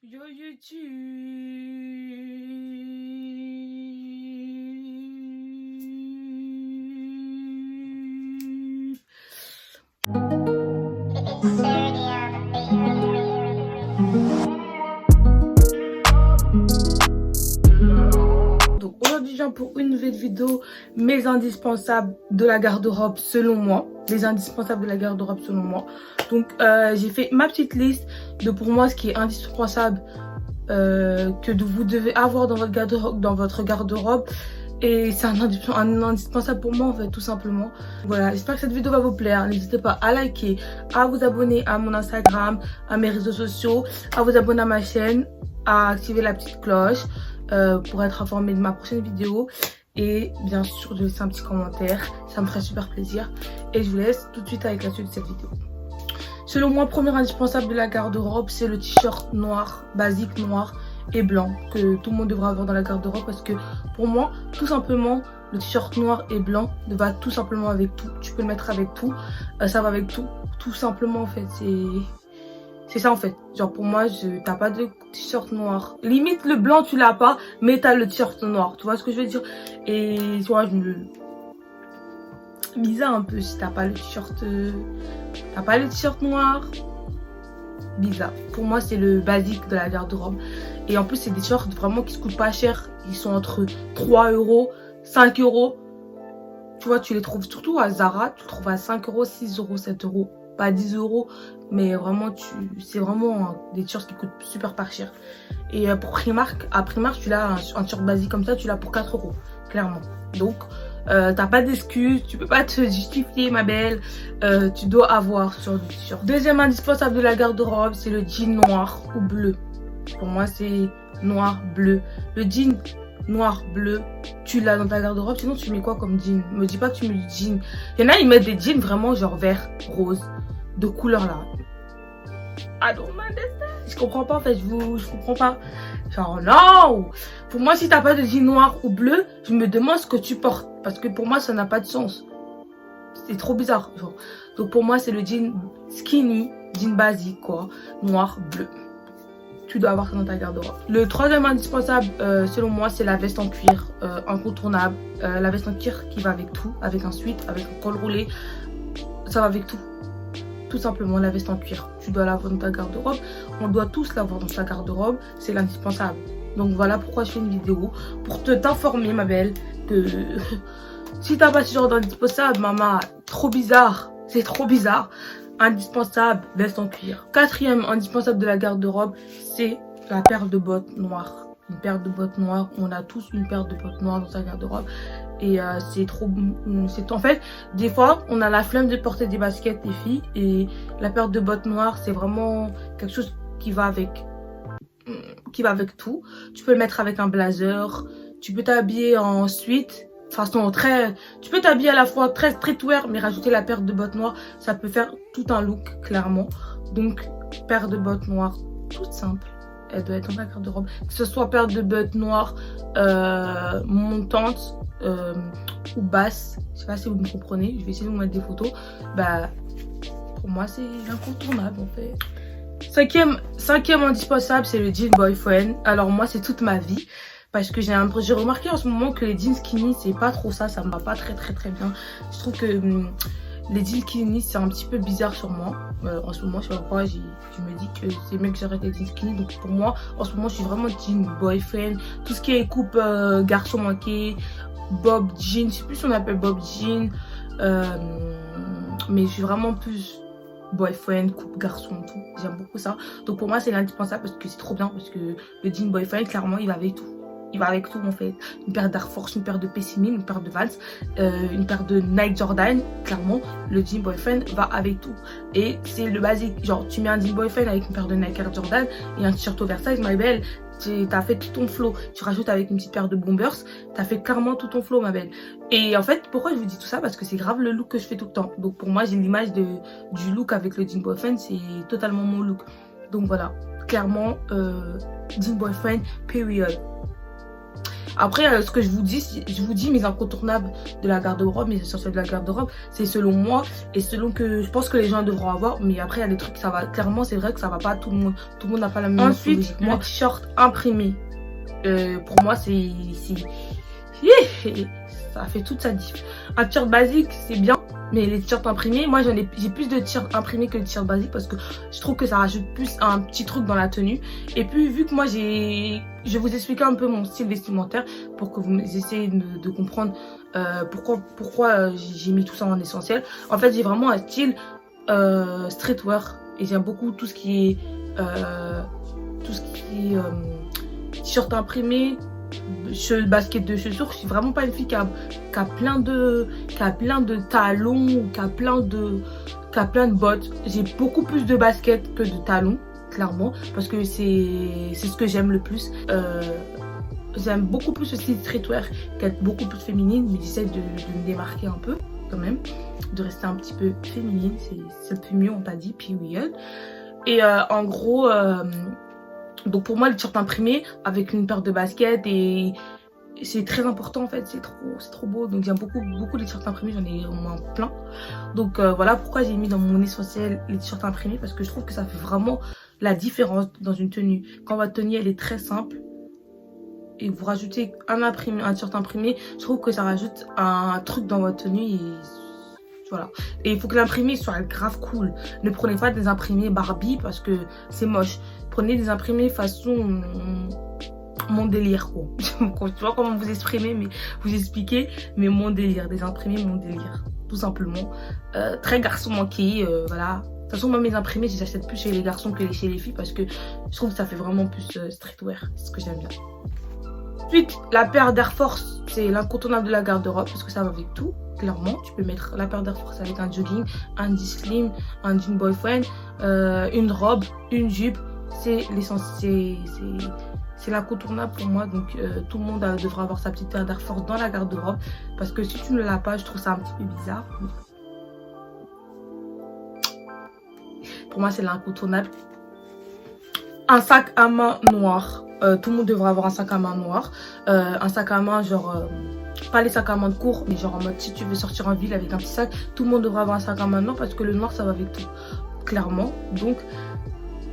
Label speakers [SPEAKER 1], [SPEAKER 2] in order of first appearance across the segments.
[SPEAKER 1] Yo YouTube. Donc aujourd'hui je viens pour une nouvelle vidéo, mes indispensables de la garde-robe selon moi. Les indispensables de la garde-robe selon moi. Donc j'ai fait ma petite liste de pour moi ce qui est indispensable que vous devez avoir dans votre garde-robe. Et c'est un indispensable pour moi en fait, tout simplement. Voilà, j'espère que cette vidéo va vous plaire. N'hésitez pas à liker, à vous abonner à mon Instagram, à mes réseaux sociaux, à vous abonner à ma chaîne, à activer la petite cloche pour être informé de ma prochaine vidéo. Et bien sûr de laisser un petit commentaire, ça me ferait super plaisir. Et je vous laisse tout de suite avec la suite de cette vidéo. Selon moi, premier indispensable de la garde-robe, c'est le t-shirt noir, basique noir et blanc que tout le monde devrait avoir dans la garde-robe, parce que pour moi, tout simplement, le t-shirt noir et blanc va tout simplement avec tout. Tu peux le mettre avec tout, ça va avec tout simplement en fait. C'est ça en fait. Genre pour moi, t'as pas de t-shirt noir. Limite le blanc tu l'as pas, mais t'as le t-shirt noir. Tu vois ce que je veux dire? Et tu vois, bizarre un peu si t'as pas le t-shirt noir. Bizarre. Pour moi c'est le basique de la garde-robe. Et en plus c'est des t-shirts vraiment qui se coûtent pas cher. Ils sont entre 3 €, 5 €. Tu vois, tu les trouves surtout à Zara. Tu les trouves à 5 €, 6 €, 7 €. Pas 10 €. Mais vraiment c'est vraiment des t-shirts qui coûtent super pas cher. Et pour Primark, à Primark tu l'as un t-shirt basique comme ça, tu l'as pour 4 €. Clairement. Donc t'as pas d'excuses, tu peux pas te justifier ma belle, tu dois avoir sur du t-shirt. Deuxième indispensable de la garde-robe, c'est le jean noir ou bleu. Pour moi c'est noir, bleu. Le jean noir, bleu, tu l'as dans ta garde-robe, sinon tu mets quoi comme jean? Me dis pas que tu mets du jean. Il y en a, ils mettent des jeans vraiment genre vert, rose, de couleur là. I don't understand. Je comprends pas en fait, je comprends pas. Genre non. Pour moi, si t'as pas de jean noir ou bleu, je me demande ce que tu portes. Parce que pour moi, ça n'a pas de sens. C'est trop bizarre. Genre. Donc pour moi, c'est le jean skinny, jean basique quoi. Noir, bleu. Tu dois avoir ça dans ta garde-robe. Le troisième indispensable, selon moi, c'est la veste en cuir incontournable. La veste en cuir qui va avec tout. Avec un sweat, avec un col roulé. Ça va avec tout. Tout simplement la veste en cuir. Tu dois l'avoir dans ta garde-robe. On doit tous l'avoir dans sa garde-robe. C'est l'indispensable. Donc voilà pourquoi je fais une vidéo. Pour t'informer ma belle. Que si t'as pas ce genre d'indispensable, maman, trop bizarre. C'est trop bizarre. Indispensable, veste en cuir. Quatrième indispensable de la garde-robe, c'est la paire de bottes noires. Une paire de bottes noires. On a tous une paire de bottes noires dans sa garde-robe. Et c'est trop... En fait, des fois, on a la flemme de porter des baskets, les filles. Et la paire de bottes noires, c'est vraiment quelque chose qui va avec tout. Tu peux le mettre avec un blazer. Tu peux t'habiller en suite. Façon très... Tu peux t'habiller à la fois très streetwear, mais rajouter la paire de bottes noires, ça peut faire tout un look, clairement. Donc, paire de bottes noires, toute simple. Elle doit être dans ta garde-robe. Que ce soit paire de bottes noires montantes ou basses. Je sais pas si vous me comprenez. Je vais essayer de vous mettre des photos. Bah, pour moi, c'est incontournable en fait. Cinquième indispensable, c'est le jean boyfriend. Alors moi, c'est toute ma vie. Parce que j'ai remarqué en ce moment que les jeans skinny, c'est pas trop ça. Ça me va pas très bien. Je trouve que les jeans skinny, c'est un petit peu bizarre sur moi. En ce moment, je sais pas pourquoi, je me dis que c'est mieux que j'arrête les jeans skinny. Donc pour moi, en ce moment, je suis vraiment jean boyfriend. Tout ce qui est coupe garçon manqué, bob jean. Je sais plus si on appelle bob jean. Mais je suis vraiment plus boyfriend, coupe garçon, tout. J'aime beaucoup ça. Donc pour moi, c'est l'indispensable parce que c'est trop bien. Parce que le jean boyfriend, clairement, il va avec tout. Il va avec tout en fait. Une paire d'Air Force, une paire de Pessimil, une paire de Vans, une paire de Nike Jordan. Clairement, le jean boyfriend va avec tout. Et c'est le basique. Genre, tu mets un jean boyfriend avec une paire de Nike Air Jordan et un t-shirt oversize, ma belle. T'as fait tout ton flow. Tu rajoutes avec une petite paire de Bombers. T'as fait clairement tout ton flow, ma belle. Et en fait, pourquoi je vous dis tout ça? Parce que c'est grave le look que je fais tout le temps. Donc pour moi, j'ai l'image du look avec le jean boyfriend. C'est totalement mon look. Donc voilà. Clairement, jean boyfriend, period. Après, ce que je vous dis mes incontournables de la garde-robe, mes essentiels de la garde-robe, c'est selon moi et selon que je pense que les gens devront avoir. Mais après, il y a des trucs, ça va. Clairement, c'est vrai que ça va pas à tout le monde. Tout le monde n'a pas la même Ensuite, le t-shirt imprimé. Pour moi, c'est ça fait toute sa diff. Un t-shirt basique, c'est bien. Mais les t-shirts imprimés, moi j'ai plus de t-shirts imprimés que de t-shirts basiques parce que je trouve que ça rajoute plus un petit truc dans la tenue. Et puis vu que moi je vais vous expliquer un peu mon style vestimentaire pour que vous essayez de comprendre pourquoi j'ai mis tout ça en essentiel. En fait, j'ai vraiment un style streetwear et j'aime beaucoup tout ce qui est t-shirt imprimé, basket de chaussures. Je suis vraiment pas une fille qui a plein de talons ou qui a plein de bottes. J'ai beaucoup plus de baskets que de talons, clairement, parce que c'est ce que j'aime le plus. J'aime beaucoup plus le style streetwear qui est beaucoup plus féminine, mais j'essaie de me démarquer un peu quand même, de rester un petit peu féminine. C'est le mieux, on t'a dit, period. Et en gros, donc pour moi le t-shirt imprimé avec une paire de baskets, et c'est très important en fait, c'est trop beau. Donc j'aime beaucoup les t-shirts imprimés, j'en ai au moins plein. Donc voilà pourquoi j'ai mis dans mon essentiel les t-shirts imprimés, parce que je trouve que ça fait vraiment la différence dans une tenue. Quand votre tenue elle est très simple et vous rajoutez un t-shirt imprimé, je trouve que ça rajoute un truc dans votre tenue. Et voilà. Et il faut que l'imprimé soit grave cool. Ne prenez pas des imprimés Barbie parce que c'est moche. Prenez des imprimés façon mon délire, quoi. Tu vois comment vous exprimer, mais vous expliquer, mais mon délire. Des imprimés mon délire, tout simplement. Très garçon manqué, voilà. De toute façon, moi mes imprimés, je les achète plus chez les garçons que chez les filles parce que je trouve que ça fait vraiment plus streetwear. C'est ce que j'aime bien. Ensuite, la paire d'Air Force, c'est l'incontournable de la garde-robe parce que ça va avec tout. Clairement, tu peux mettre la paire d'Air Force avec un jogging, un jean slim, un jean boyfriend, une robe, une jupe. C'est l'essentiel, c'est l'incontournable pour moi. Donc tout le monde devra avoir sa petite paire d'Air Force dans la garde-robe, parce que si tu ne l'as pas, je trouve ça un petit peu bizarre. Pour moi, c'est l'incontournable. Un sac à main noir. Tout le monde devra avoir un sac à main noir. Un sac à main genre pas les sacs à main de cours, mais genre en mode si tu veux sortir en ville avec un petit sac, tout le monde devra avoir un sac à main noir parce que le noir ça va avec tout, clairement. Donc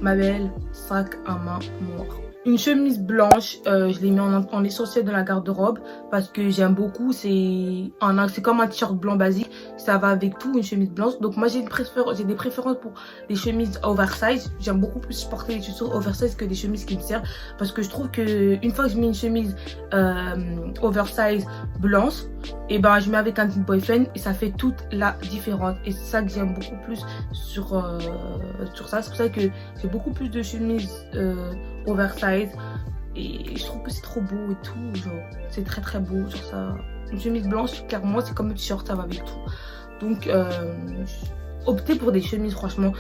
[SPEAKER 1] ma belle, sac à main noir. Une chemise blanche, je l'ai mis en essentiel de la garde-robe parce que j'aime beaucoup. C'est comme un t-shirt blanc basique, ça va avec tout, une chemise blanche. Donc moi j'ai des préférences pour les chemises oversize. J'aime beaucoup plus porter les chaussures oversize que des chemises qui me servent, parce que je trouve que une fois que je mets une chemise oversize blanche, et ben je mets avec un jean boyfriend et ça fait toute la différence. Et c'est ça que j'aime beaucoup plus sur ça. C'est pour ça que j'ai beaucoup plus de chemises oversize, et je trouve que c'est trop beau et tout, genre c'est très beau sur ça. Une chemise blanche, clairement c'est comme un t-shirt, ça va avec tout. Donc optez pour des chemises, franchement.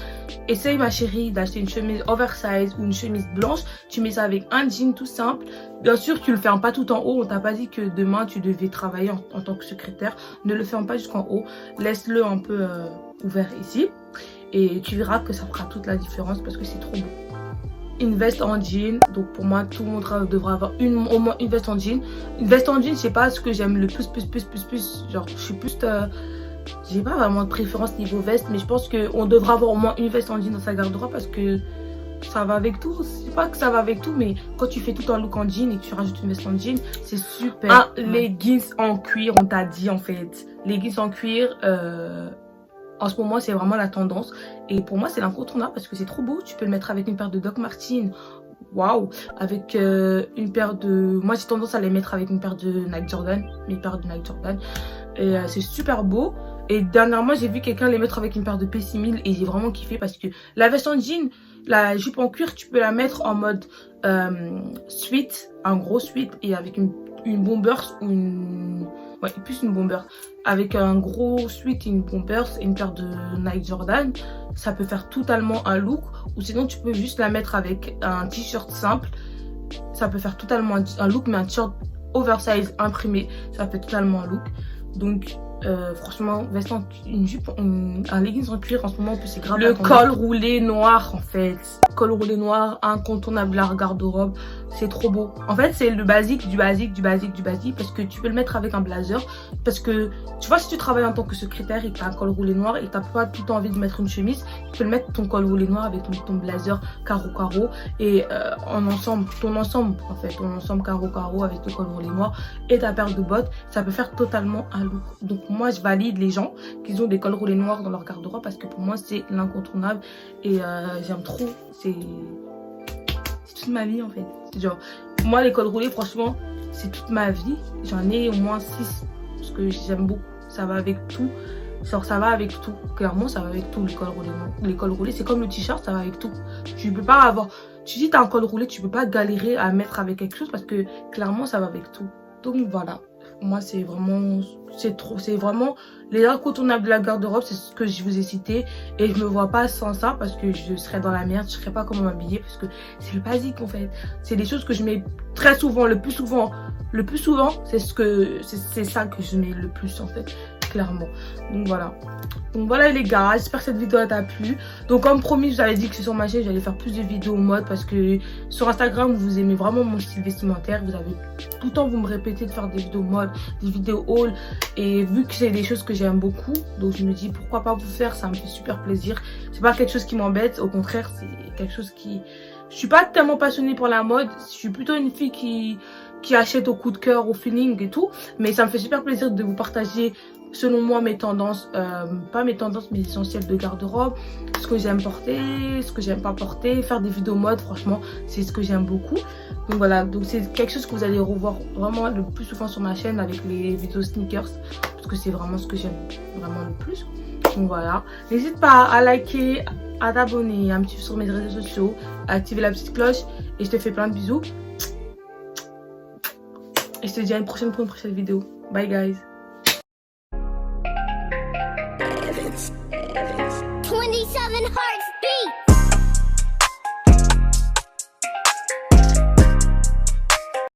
[SPEAKER 1] Essaye ma chérie d'acheter une chemise oversize ou une chemise blanche, tu mets ça avec un jean tout simple. Bien sûr tu le fermes pas tout en haut, on t'a pas dit que demain tu devais travailler en tant que secrétaire. Ne le ferme pas jusqu'en haut, laisse-le un peu ouvert ici, et tu verras que ça fera toute la différence parce que c'est trop beau. Une veste en jean, donc pour moi tout le monde devra avoir au moins une veste en jean. Une veste en jean, je sais pas ce que j'aime le plus, genre je suis plus j'ai pas vraiment de préférence niveau veste, mais je pense qu'on devra avoir au moins une veste en jean dans sa garde-robe parce que ça va avec tout. C'est pas que ça va avec tout, mais quand tu fais tout un look en jean et que tu rajoutes une veste en jean, c'est super. Un leggings en cuir, on t'a dit en fait. Leggings en cuir, en ce moment c'est vraiment la tendance, et pour moi c'est l'incontournable parce que c'est trop beau. Tu peux le mettre avec une paire de Doc Martens, waouh, avec une paire de, moi j'ai tendance à les mettre avec une paire de Nike Jordan, mes paires de Nike Jordan, et c'est super beau. Et dernièrement j'ai vu quelqu'un les mettre avec une paire de P6000 et j'ai vraiment kiffé parce que la veste en jean, la jupe en cuir, tu peux la mettre en mode sweat, un gros sweat, et avec une bombers ou une, ouais, plus une bomber, avec un gros sweat et une bombers et une paire de Nike Jordan, ça peut faire totalement un look. Ou sinon tu peux juste la mettre avec un t-shirt simple, ça peut faire totalement un look, mais un t-shirt oversize imprimé, ça fait totalement un look. Donc Franchement, veste une jupe, un leggings en cuir en ce moment, en plus c'est grave. Le col roulé noir en fait. Col roulé noir, incontournable la garde-robe. C'est trop beau. En fait, c'est le basique du basique du basique du basique parce que tu peux le mettre avec un blazer. Parce que tu vois, si tu travailles en tant que secrétaire et que tu as un col roulé noir et que tu n'as pas tout le temps envie de mettre une chemise, tu peux le mettre ton col roulé noir avec ton blazer carreau et en ensemble, ton ensemble carreau avec le col roulé noir et ta paire de bottes, ça peut faire totalement un look. Donc moi, je valide les gens qui ont des cols roulés noirs dans leur garde-robe parce que pour moi, c'est l'incontournable et j'aime trop. C'est toute ma vie en fait. Genre, moi, les cols roulés, franchement, c'est toute ma vie. J'en ai au moins 6 parce que j'aime beaucoup. Ça va avec tout. Genre, ça va avec tout. Clairement, ça va avec tout, les cols roulés. Les cols roulés, c'est comme le t-shirt, ça va avec tout. Tu peux pas avoir... Tu dis t'as un col roulé, tu peux pas galérer à mettre avec quelque chose parce que clairement, ça va avec tout. Donc voilà. Moi, c'est vraiment les incontournables de la garde-robe, c'est ce que je vous ai cité. Et je me vois pas sans ça parce que je serais dans la merde, je serais pas comment m'habiller parce que c'est le basique en fait. C'est des choses que je mets très souvent, le plus souvent, c'est ça que je mets le plus en fait, clairement. Donc voilà les gars, j'espère que cette vidéo t'a plu. Donc comme promis, je vous avais dit que sur ma chaîne j'allais faire plus de vidéos mode parce que sur Instagram vous aimez vraiment mon style vestimentaire. Vous avez tout le temps vous me répétez de faire des vidéos mode, des vidéos haul, et vu que c'est des choses que j'aime beaucoup, donc je me dis pourquoi pas vous faire, ça me fait super plaisir. C'est pas quelque chose qui m'embête, au contraire c'est quelque chose qui... Je suis pas tellement passionnée pour la mode, je suis plutôt une fille qui achète au coup de cœur, au feeling et tout, mais ça me fait super plaisir de vous partager selon moi mes tendances, pas mes tendances mais essentielles de garde-robe, ce que j'aime porter, ce que j'aime pas porter, faire des vidéos mode, franchement c'est ce que j'aime beaucoup. Donc voilà, donc c'est quelque chose que vous allez revoir vraiment le plus souvent sur ma chaîne avec les vidéos sneakers parce que c'est vraiment ce que j'aime vraiment le plus. Donc voilà, n'hésite pas à liker, à t'abonner, à me suivre sur mes réseaux sociaux, à activer la petite cloche et je te fais plein de bisous et je te dis à une prochaine pour une prochaine vidéo. Bye guys.